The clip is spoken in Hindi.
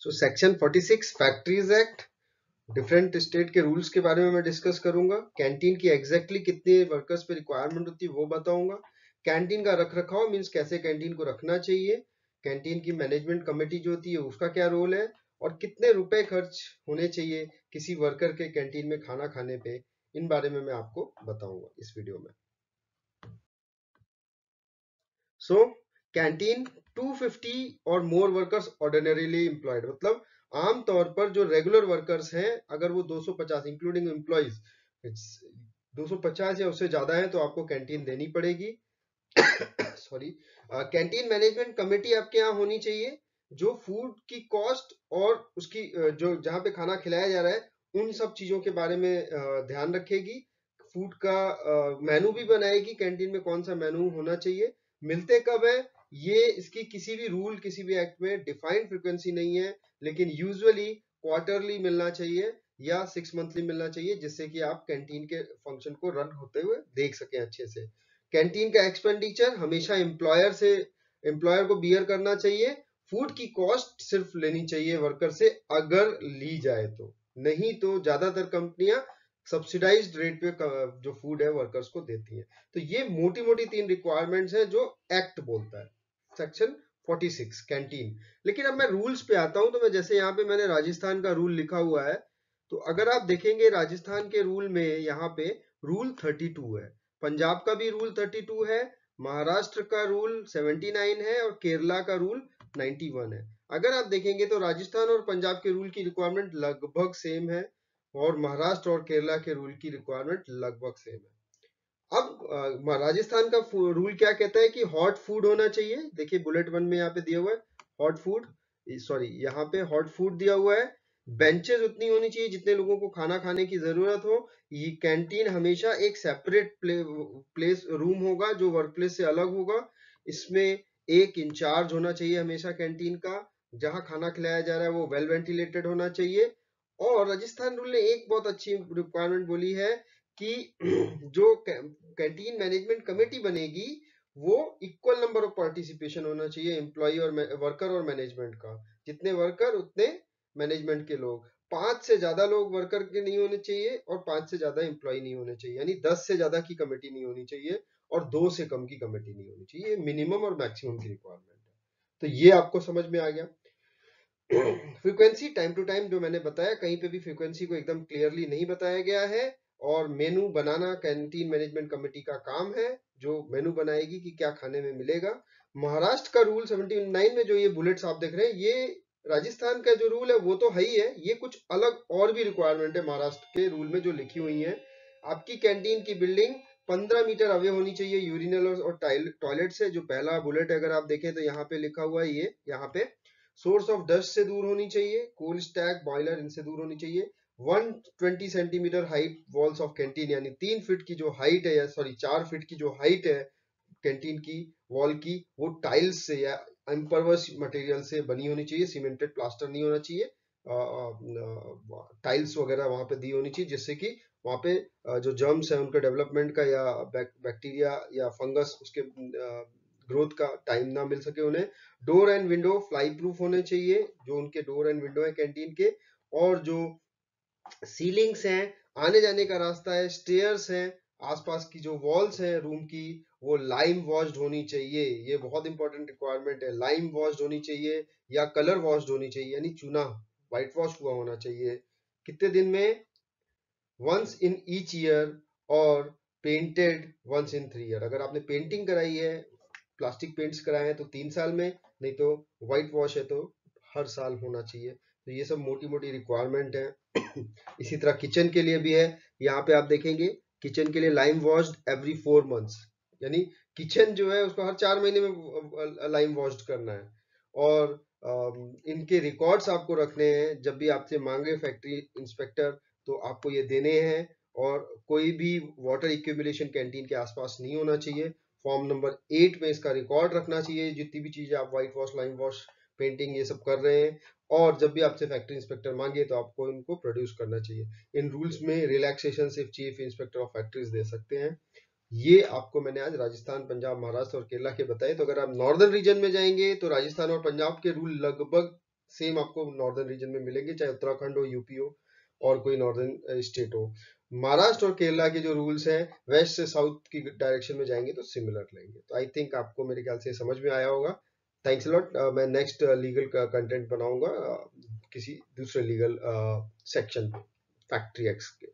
So section 46 factories act, different state के रूल्स के बारे में मैं डिस्कस करूंगा। कैंटीन की एग्जैक्टली कितने वर्कर्स पे रिक्वायरमेंट होती है वो बताऊंगा। कैंटीन का रख रखाव मीन्स कैसे कैंटीन को रखना चाहिए, कैंटीन की मैनेजमेंट कमेटी जो होती है उसका क्या रोल है, और कितने रुपए खर्च होने चाहिए किसी वर्कर के कैंटीन में खाना खाने पे, इन बारे में मैं आपको बताऊंगा इस वीडियो में। सो कैंटीन 250 और मोर वर्कर्स ऑर्डिनरीली एम्प्लॉयड, मतलब आमतौर पर जो रेगुलर वर्कर्स हैं अगर वो 250 इंक्लूडिंग एम्प्लॉइज 250 या उससे ज्यादा है तो आपको कैंटीन देनी पड़ेगी। सॉरी, कैंटीन मैनेजमेंट कमेटी आपके यहाँ होनी चाहिए जो फूड की कॉस्ट और उसकी जो जहाँ पे खाना खिलाया जा रहा है उन सब चीजों के बारे में ध्यान रखेगी। फूड का मेनू भी बनाएगी, कैंटीन में कौन सा मेनू होना चाहिए, मिलते कब है ये इसकी किसी भी रूल किसी भी एक्ट में डिफाइंड फ्रीक्वेंसी नहीं है, लेकिन यूजुअली क्वार्टरली मिलना चाहिए या 6 मंथली मिलना चाहिए, जिससे कि आप कैंटीन के फंक्शन को रन होते हुए देख सकें अच्छे से। कैंटीन का एक्सपेंडिचर हमेशा एम्प्लॉयर को बियर करना चाहिए। फूड की कॉस्ट सिर्फ लेनी चाहिए वर्कर से अगर ली जाए तो, नहीं तो ज्यादातर कंपनियां सब्सिडाइज्ड रेट पे जो फूड है वर्कर्स को देती है। तो ये मोटी मोटी 3 रिक्वायरमेंट्स है जो एक्ट बोलता है, सेक्शन 46 कैंटीन। लेकिन अब मैं रूल्स पे आता हूं, तो मैं जैसे यहाँ पे मैंने राजस्थान का रूल लिखा हुआ है, तो अगर आप देखेंगे राजस्थान के रूल में यहाँ पे रूल 32 है, पंजाब का भी रूल 32 है, महाराष्ट्र का रूल 79 है और केरला का रूल 91 है। अगर आप देखेंगे तो राजस्थान और पंजाब के रूल की रिक्वायरमेंट लगभग सेम है और महाराष्ट्र और केरला के रूल की रिक्वायरमेंट लगभग सेम है। अब राजस्थान का रूल क्या कहता है कि हॉट फूड होना चाहिए, देखिए बुलेट 1 में यहाँ पे दिया हुआ है हॉट फूड, सॉरी यहाँ पे हॉट फूड दिया हुआ है। बेंचेस उतनी होनी चाहिए जितने लोगों को खाना खाने की जरूरत हो। ये कैंटीन हमेशा एक सेपरेट प्लेस रूम होगा जो वर्क प्लेस से अलग होगा। इसमें एक इंचार्ज होना चाहिए हमेशा कैंटीन का, जहां खाना खिलाया जा रहा है वो वेल वेंटिलेटेड होना चाहिए। और राजस्थान रूल ने एक बहुत अच्छी रिक्वायरमेंट बोली है कि जो कैंटीन मैनेजमेंट कमेटी बनेगी वो इक्वल नंबर ऑफ पार्टिसिपेशन होना चाहिए एम्प्लॉय और वर्कर और मैनेजमेंट का, जितने वर्कर उतने मैनेजमेंट के लोग। 5 से ज्यादा लोग वर्कर के नहीं होने चाहिए और 5 से ज्यादा एम्प्लॉय नहीं होने चाहिए, यानी 10 से ज्यादा की कमेटी नहीं होनी चाहिए और 2 से कम की कमेटी नहीं होनी चाहिए। ये मिनिमम और मैक्सिमम की रिक्वायरमेंट है। तो ये आपको समझ में आ गया। फ्रीक्वेंसी टाइम टू टाइम जो मैंने बताया, कहीं पे भी फ्रीक्वेंसी को एकदम क्लियरली नहीं बताया गया है। और मेनू बनाना कैंटीन मैनेजमेंट कमेटी का काम है, जो मेनू बनाएगी कि क्या खाने में मिलेगा। महाराष्ट्र का रूल 79 में जो ये बुलेट्स आप देख रहे हैं, ये राजस्थान का जो रूल है वो तो है ही है, ये कुछ अलग और भी रिक्वायरमेंट है महाराष्ट्र के रूल में जो लिखी हुई है। आपकी कैंटीन की बिल्डिंग 15 मीटर अवे होनी चाहिए यूरिनल और टॉयलेट से, जो पहला बुलेट अगर आप देखें तो यहाँ पे लिखा हुआ है, ये यहाँ पे सोर्स ऑफ डस्ट से दूर होनी चाहिए, कोल स्टैक बॉयलर इनसे दूर होनी चाहिए। 120 centimetre height walls of canteen, यानी 3 फीट की जो हाइट है, या सॉरी 4 फीट की जो हाइट है कैंटीन की वॉल की, वो टाइल्स से या इम्परवस मटेरियल से बनी होनी चाहिए, सीमेंटेड प्लास्टर नहीं होना चाहिए। टाइल्स वगैरह वहां पे दी होनी चाहिए जिससे कि वहां पे जो जर्म्स है उनके डेवलपमेंट का या बैक्टीरिया या फंगस उसके ग्रोथ का टाइम ना मिल सके उन्हें। Door and window fly proof होने चाहिए, जो उनके डोर एंड विंडो है कैंटीन के। और जो सीलिंग्स हैं, आने जाने का रास्ता है, स्टेयर्स हैं, आसपास की जो वॉल्स हैं रूम की, वो लाइम वॉश्ड होनी चाहिए। ये बहुत इंपॉर्टेंट रिक्वायरमेंट है, लाइम वॉश्ड होनी चाहिए या कलर वॉश्ड होनी चाहिए, यानी चूना व्हाइट वॉश हुआ होना चाहिए। कितने दिन में? वंस इन ईच ईयर और पेंटेड वंस इन 3 ईयर। अगर आपने पेंटिंग कराई है, प्लास्टिक पेंट्स कराए हैं तो 3 साल में, नहीं तो व्हाइट वॉश है तो हर साल होना चाहिए। तो ये सब मोटी मोटी रिक्वायरमेंट है। इसी तरह किचन के लिए भी है, यहाँ पे आप देखेंगे किचन के लिए लाइम वॉश्ड एवरी 4 मंथ्स, यानी किचन जो है उसको हर 4 महीने में लाइम वॉश्ड करना है। और इनके रिकॉर्ड्स आपको रखने हैं, जब भी आपसे मांगे फैक्ट्री इंस्पेक्टर तो आपको ये देने हैं। और कोई भी वाटर एक्यूमुलेशन कैंटीन के आसपास नहीं होना चाहिए। फॉर्म नंबर 8 में इसका रिकॉर्ड रखना चाहिए, जितनी भी चीजें आप white wash lime wash painting ये सब कर रहे हैं। और जब भी आपसे फैक्ट्री इंस्पेक्टर मांगे तो आपको इनको प्रोड्यूस करना चाहिए। इन रूल्स में रिलैक्सेशन सिर्फ चीफ इंस्पेक्टर ऑफ फैक्ट्रीज दे सकते हैं। ये आपको मैंने आज राजस्थान, पंजाब, महाराष्ट्र और केरला के बताए। तो अगर आप नॉर्दर्न रीजन में जाएंगे तो राजस्थान और पंजाब के रूल लगभग सेम आपको नॉर्दर्न रीजन में मिलेंगे, चाहे उत्तराखंड हो, यूपी हो, और कोई नॉर्दर्न स्टेट हो। महाराष्ट्र और केरला के जो रूल्स हैं वेस्ट से साउथ की डायरेक्शन में जाएंगे तो सिमिलर लेंगे। तो आई थिंक आपको मेरे ख्याल से समझ में आया होगा। Thanks lot. मैं नेक्स्ट लीगल कंटेंट बनाऊंगा किसी दूसरे लीगल सेक्शन पे, फैक्ट्री एक्ट के।